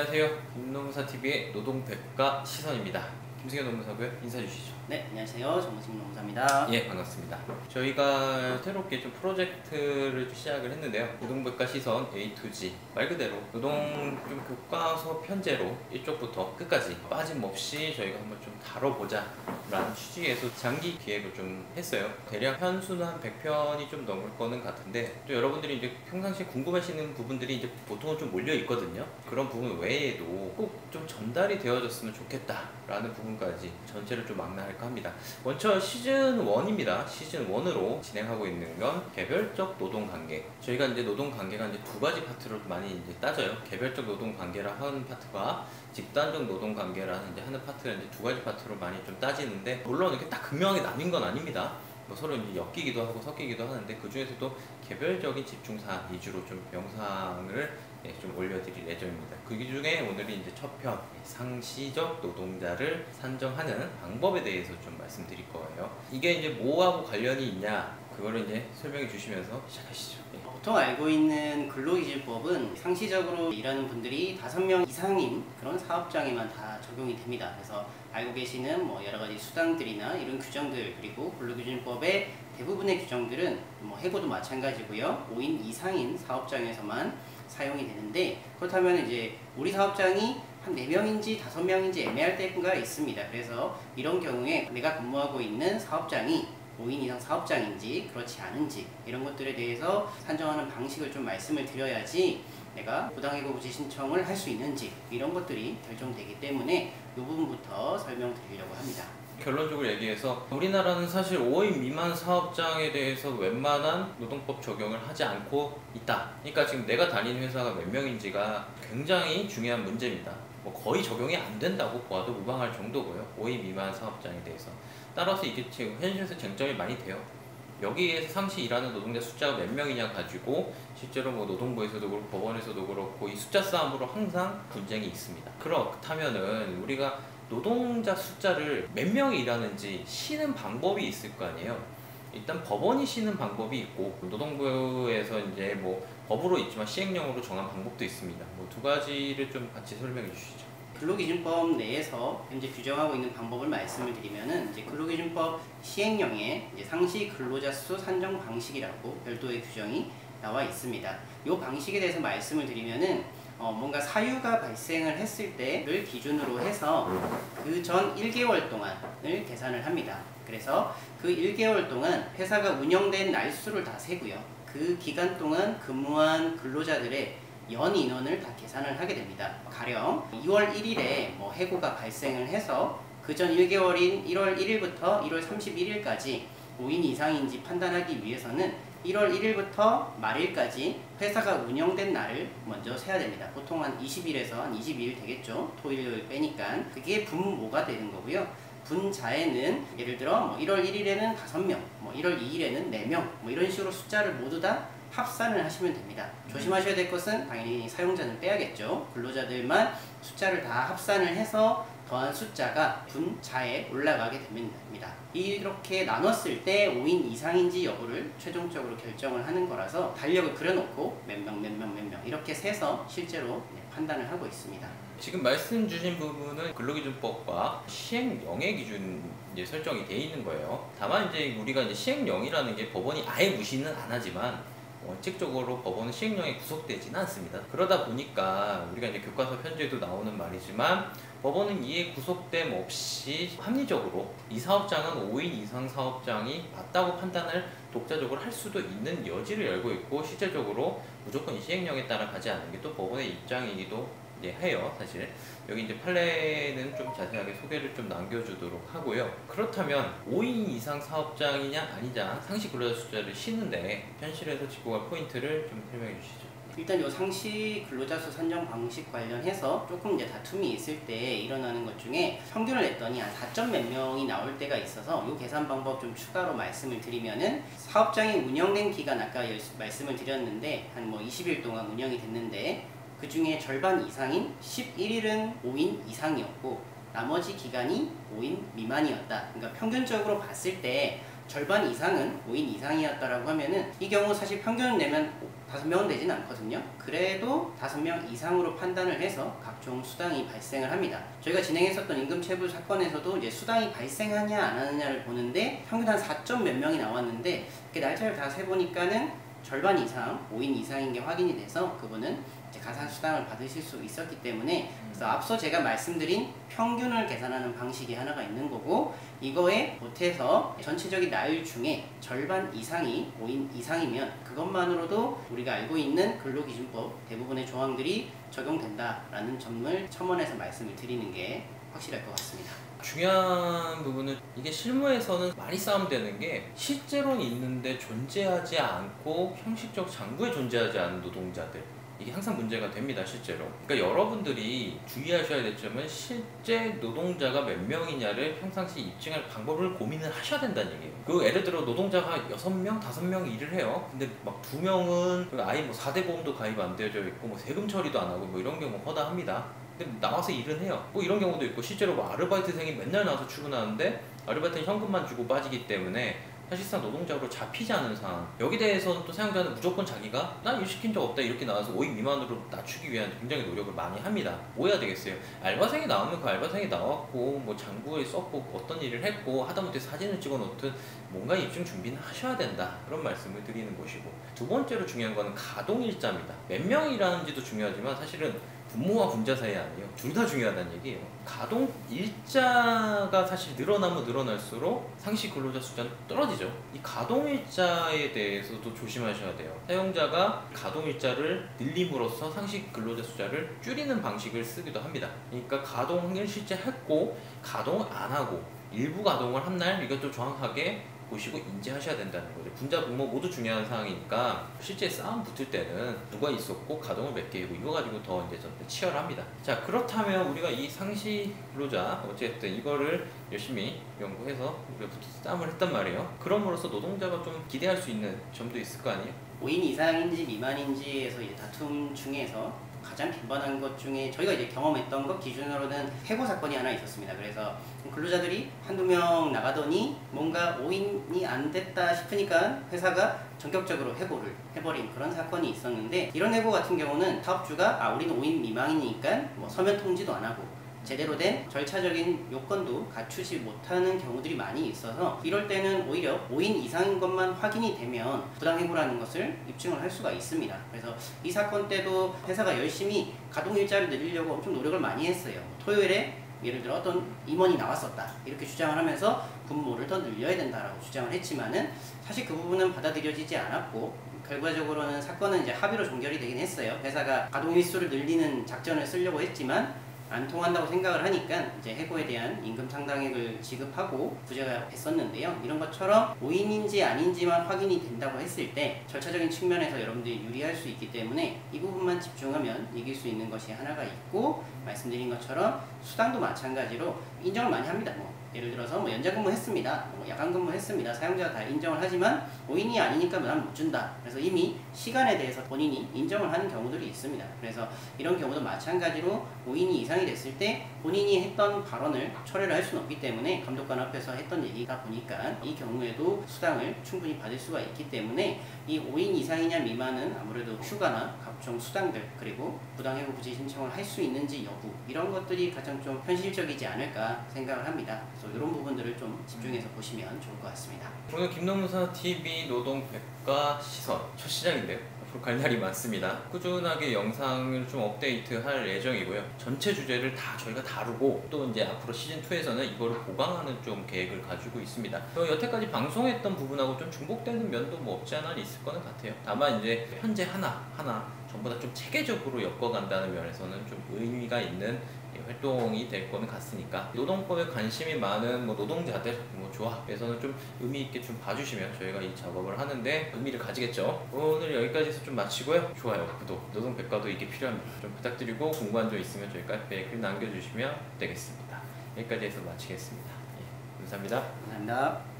안녕하세요. 김노무사TV의 노동백과 시선입니다. 김승현 노무사고요. 인사해 주시죠. 네, 안녕하세요. 정무진 노무사입니다. 예, 반갑습니다. 저희가 새롭게 좀 프로젝트를 시작을 했는데요. 노동백과 시선 A to G, 말 그대로 노동 좀 교과서 편제로 1쪽부터 끝까지 빠짐없이 저희가 한번 좀 다뤄보자 라는 취지에서 장기 기획을 좀 했어요. 대략 편수는 한 100편이 좀 넘을 거는 같은데, 또 여러분들이 이제 평상시에 궁금하시는 부분들이 이제 보통은 좀 몰려 있거든요. 그런 부분 외에도 꼭 좀 전달이 되어졌으면 좋겠다 라는 부분까지 전체를 좀 망라할까 합니다. 먼저 시즌 1입니다. 시즌 1으로 진행하고 있는 건 개별적 노동관계. 저희가 이제 노동관계가 이제 두 가지 파트로 많이 이제 따져요. 개별적 노동관계라 하는 파트와 집단적 노동관계라는 이제 하는 파트가 이제 두 가지 파트로 많이 좀 따지는데, 물론 이렇게 딱 극명하게 나뉜 건 아닙니다. 뭐 서로 이제 엮이기도 하고 섞이기도 하는데, 그 중에서도 개별적인 집중사 위주로 좀 영상을 좀 올려드릴 예정입니다. 그 중에 오늘이 이제 첫 편, 상시적 노동자를 산정하는 방법에 대해서 좀 말씀드릴 거예요. 이게 이제 뭐하고 관련이 있냐, 그거를 이제 설명해 주시면서 시작하시죠. 보통 알고 있는 근로기준법은 상시적으로 일하는 분들이 5명 이상인 그런 사업장에만 다 적용이 됩니다. 그래서 알고 계시는 뭐 여러 가지 수당들이나 이런 규정들, 그리고 근로기준법의 대부분의 규정들은 뭐 해고도 마찬가지고요. 5인 이상인 사업장에서만 사용이 되는데, 그렇다면 이제 우리 사업장이 한 4명인지 5명인지 애매할 때가 있습니다. 그래서 이런 경우에 내가 근무하고 있는 사업장이 5인 이상 사업장인지 그렇지 않은지, 이런 것들에 대해서 산정하는 방식을 좀 말씀을 드려야지 내가 부당해고부지 신청을 할 수 있는지, 이런 것들이 결정되기 때문에 이 부분부터 설명드리려고 합니다. 결론적으로 얘기해서 우리나라는 사실 5인 미만 사업장에 대해서 웬만한 노동법 적용을 하지 않고 있다. 그러니까 지금 내가 다니는 회사가 몇 명인지가 굉장히 중요한 문제입니다. 뭐 거의 적용이 안 된다고 보아도 무방할 정도고요. 5인 미만 사업장에 대해서. 따라서 이게 지금 현실에서 쟁점이 많이 돼요. 여기에서 상시 일하는 노동자 숫자가 몇 명이냐 가지고 실제로 뭐 노동부에서도 그렇고 법원에서도 그렇고 이 숫자 싸움으로 항상 분쟁이 있습니다. 그렇다면은 우리가 노동자 숫자를 몇 명이 일하는지 쉬는 방법이 있을 거 아니에요. 일단 법원이 쉬는 방법이 있고, 노동부에서 이제 뭐 법으로 있지만 시행령으로 정한 방법도 있습니다. 뭐 두 가지를 좀 같이 설명해 주시죠. 근로기준법 내에서 현재 규정하고 있는 방법을 말씀을 드리면은, 이제 근로기준법 시행령에 이제 상시 근로자 수 산정 방식이라고 별도의 규정이 나와 있습니다. 이 방식에 대해서 말씀을 드리면은 뭔가 사유가 발생을 했을 때를 기준으로 해서 그 전 1개월 동안을 계산을 합니다. 그래서 그 1개월 동안 회사가 운영된 날수를 다 세고요. 그 기간 동안 근무한 근로자들의 연 인원을 다 계산을 하게 됩니다. 가령 2월 1일에 뭐 해고가 발생을 해서 그 전 1개월인 1월 1일부터 1월 31일까지 5인 이상인지 판단하기 위해서는 1월 1일부터 말일까지 회사가 운영된 날을 먼저 세야 됩니다. 보통 한 20일에서 한 22일 되겠죠. 토일 빼니까. 그게 분모가 되는 거고요. 분자에는 예를 들어 뭐 1월 1일에는 5명, 뭐 1월 2일에는 4명, 뭐 이런 식으로 숫자를 모두 다 합산을 하시면 됩니다. 조심하셔야 될 것은 당연히 사용자는 빼야겠죠. 근로자들만 숫자를 다 합산을 해서 더한 숫자가 분자에 올라가게 됩니다. 이렇게 나눴을 때 5인 이상인지 여부를 최종적으로 결정을 하는 거라서 달력을 그려놓고 몇 명 이렇게 세서 실제로 판단을 하고 있습니다. 지금 말씀 주신 부분은 근로기준법과 시행령의 기준 이제 설정이 돼 있는 거예요. 다만 이제 우리가 이제 시행령이라는 게 법원이 아예 무시는 안 하지만 원칙적으로 법원은 시행령에 구속되지는 않습니다. 그러다 보니까 우리가 이제 교과서 편제에도 나오는 말이지만, 법원은 이에 구속됨 없이 합리적으로 이 사업장은 5인 이상 사업장이 맞다고 판단을 독자적으로 할 수도 있는 여지를 열고 있고, 실제적으로 무조건 시행령에 따라 가지 않는 게 또 법원의 입장이기도 해요. 사실 여기 이제 판례는 좀 자세하게 소개를 좀 남겨주도록 하고요. 그렇다면 5인 이상 사업장이냐 아니냐, 상시 근로자 숫자를 쉬는데 현실에서 짚고 갈 포인트를 좀 설명해 주시죠. 일단 이 상시 근로자 수 산정 방식 관련해서 조금 이제 다툼이 있을 때 일어나는 것 중에, 평균을 냈더니 한 4점 몇 명이 나올 때가 있어서 이 계산 방법 좀 추가로 말씀을 드리면은, 사업장이 운영된 기간 아까 말씀을 드렸는데 한 뭐 20일 동안 운영이 됐는데, 그 중에 절반 이상인 11일은 5인 이상이었고 나머지 기간이 5인 미만이었다. 그러니까 평균적으로 봤을 때 절반 이상은 5인 이상이었다라고 하면은 이 경우 사실 평균을 내면 5명은 되진 않거든요. 그래도 5명 이상으로 판단을 해서 각종 수당이 발생을 합니다. 저희가 진행했었던 임금체불 사건에서도 이제 수당이 발생하냐 안 하느냐를 보는데 평균 한 4점 몇 명이 나왔는데 이렇게 날짜를 다 세보니까는 절반 이상, 5인 이상인 게 확인이 돼서 그분은 이제 가산수당을 받으실 수 있었기 때문에 그래서 앞서 제가 말씀드린 평균을 계산하는 방식이 하나가 있는 거고 이거에 보태서 전체적인 나율 중에 절반 이상이 5인 이상이면 그것만으로도 우리가 알고 있는 근로기준법 대부분의 조항들이 적용된다라는 점을 첨언해서 말씀을 드리는 게 확실할 것 같습니다. 중요한 부분은 이게 실무에서는 많이 싸움되는 게 실제로는 있는데 존재하지 않고 형식적 장부에 존재하지 않은 노동자들, 이게 항상 문제가 됩니다. 실제로. 그러니까 여러분들이 주의하셔야 될 점은 실제 노동자가 몇 명이냐를 평상시 입증할 방법을 고민을 하셔야 된다는 얘기예요. 그 예를 들어 노동자가 6명, 5명 일을 해요. 근데 막 2명은 아예 뭐 4대 보험도 가입 안 되어져 있고 뭐 세금 처리도 안 하고 뭐 이런 경우 허다합니다. 근데 나와서 일은 해요. 뭐 이런 경우도 있고 실제로 뭐 아르바이트생이 맨날 나와서 출근하는데 아르바이트는 현금만 주고 빠지기 때문에 사실상 노동자로 잡히지 않는 상황. 여기 대해서는 또 사용자는 무조건 자기가 난 일 시킨 적 없다 이렇게 나와서 5인 미만으로 낮추기 위한 굉장히 노력을 많이 합니다. 뭐 해야 되겠어요? 알바생이 나오면 그 알바생이 나왔고 뭐 장부에 썼고 어떤 일을 했고 하다못해 사진을 찍어 놓든 뭔가 입증 준비는 하셔야 된다. 그런 말씀을 드리는 것이고, 두 번째로 중요한 거는 가동일자입니다. 몇 명이 일하는지도 중요하지만 사실은 분모와 분자 사이 아니에요. 둘 다 중요하다는 얘기예요. 가동 일자가 사실 늘어나면 늘어날수록 상시 근로자 숫자는 떨어지죠. 이 가동 일자에 대해서도 조심하셔야 돼요. 사용자가 가동 일자를 늘림으로써 상시 근로자 숫자를 줄이는 방식을 쓰기도 합니다. 그러니까 가동을 실제 했고 가동을 안 하고 일부 가동을 한 날 이것도 정확하게 보시고 인지하셔야 된다는 거죠. 분자 분모 모두 중요한 사항이니까 실제 싸움 붙을 때는 누가 있었고 가동을 몇 개이고 이거 가지고 더 이제 좀 치열합니다. 자, 그렇다면 우리가 이 상시 근로자 어쨌든 이거를 열심히 연구해서 우리가 싸움을 했단 말이에요. 그럼으로써 노동자가 좀 기대할 수 있는 점도 있을 거 아니에요? 5인 이상인지 미만인지에서 이제 다툼 중에서 가장 빈번한 것 중에 저희가 이제 경험했던 것 기준으로는 해고 사건이 하나 있었습니다. 그래서 근로자들이 한두 명 나가더니 뭔가 5인이 안 됐다 싶으니까 회사가 전격적으로 해고를 해버린 그런 사건이 있었는데, 이런 해고 같은 경우는 사업주가 우리는 5인 미만이니까 뭐 서면 통지도 안 하고 제대로 된 절차적인 요건도 갖추지 못하는 경우들이 많이 있어서 이럴 때는 오히려 5인 이상인 것만 확인이 되면 부당해고라는 것을 입증을 할 수가 있습니다. 그래서 이 사건 때도 회사가 열심히 가동일자를 늘리려고 엄청 노력을 많이 했어요. 토요일에 예를 들어 어떤 임원이 나왔었다 이렇게 주장을 하면서 분모를 더 늘려야 된다라고 주장을 했지만은 사실 그 부분은 받아들여지지 않았고 결과적으로는 사건은 이제 합의로 종결이 되긴 했어요. 회사가 가동일수를 늘리는 작전을 쓰려고 했지만 안 통한다고 생각을 하니까 이제 해고에 대한 임금 상당액을 지급하고 구제가 됐었는데요. 이런 것처럼 5인인지 아닌지만 확인이 된다고 했을 때 절차적인 측면에서 여러분들이 유리할 수 있기 때문에 이 부분만 집중하면 이길 수 있는 것이 하나가 있고, 말씀드린 것처럼 수당도 마찬가지로 인정을 많이 합니다. 예를 들어서 뭐 연장근무 했습니다, 뭐 야간근무 했습니다. 사용자가 다 인정을 하지만 5인이 아니니까 난 못 준다. 그래서 이미 시간에 대해서 본인이 인정을 하는 경우들이 있습니다. 그래서 이런 경우도 마찬가지로 5인이 이상이 됐을 때 본인이 했던 발언을 철회를 할 수는 없기 때문에 감독관 앞에서 했던 얘기다 보니까 이 경우에도 수당을 충분히 받을 수가 있기 때문에 이 5인 이상이냐 미만은 아무래도 휴가나 각종 수당들 그리고 부당해고 부재 신청을 할 수 있는지 여부 이런 것들이 가장 좀 현실적이지 않을까 생각을 합니다. 그래서 이런 부분들을 좀 집중해서 보시면 좋을 것 같습니다. 오늘 김노무사 TV 노동 백과 시선 첫 시작인데요. 앞으로 갈 날이 많습니다. 꾸준하게 영상을 좀 업데이트할 예정이고요. 전체 주제를 다 저희가 다루고 또 이제 앞으로 시즌 2에서는 이거를 보강하는 좀 계획을 가지고 있습니다. 여태까지 방송했던 부분하고 좀 중복되는 면도 뭐 없지 않아 있을 거는 같아요. 다만 이제 현재 하나 전부 다 좀 체계적으로 엮어간다는 면에서는 좀 의미가 있는 활동이 될 거는 같으니까 노동법에 관심이 많은 뭐 노동자들, 뭐 조합에서는 좀 의미 있게 좀 봐주시면 저희가 이 작업을 하는데 의미를 가지겠죠. 오늘 여기까지 해서 좀 마치고요. 좋아요, 구독, 노동백과도 이게 필요합니다. 좀 부탁드리고 궁금한 점 있으면 저희 카페에 글 남겨주시면 되겠습니다. 여기까지 해서 마치겠습니다. 예, 감사합니다. 감사합니다.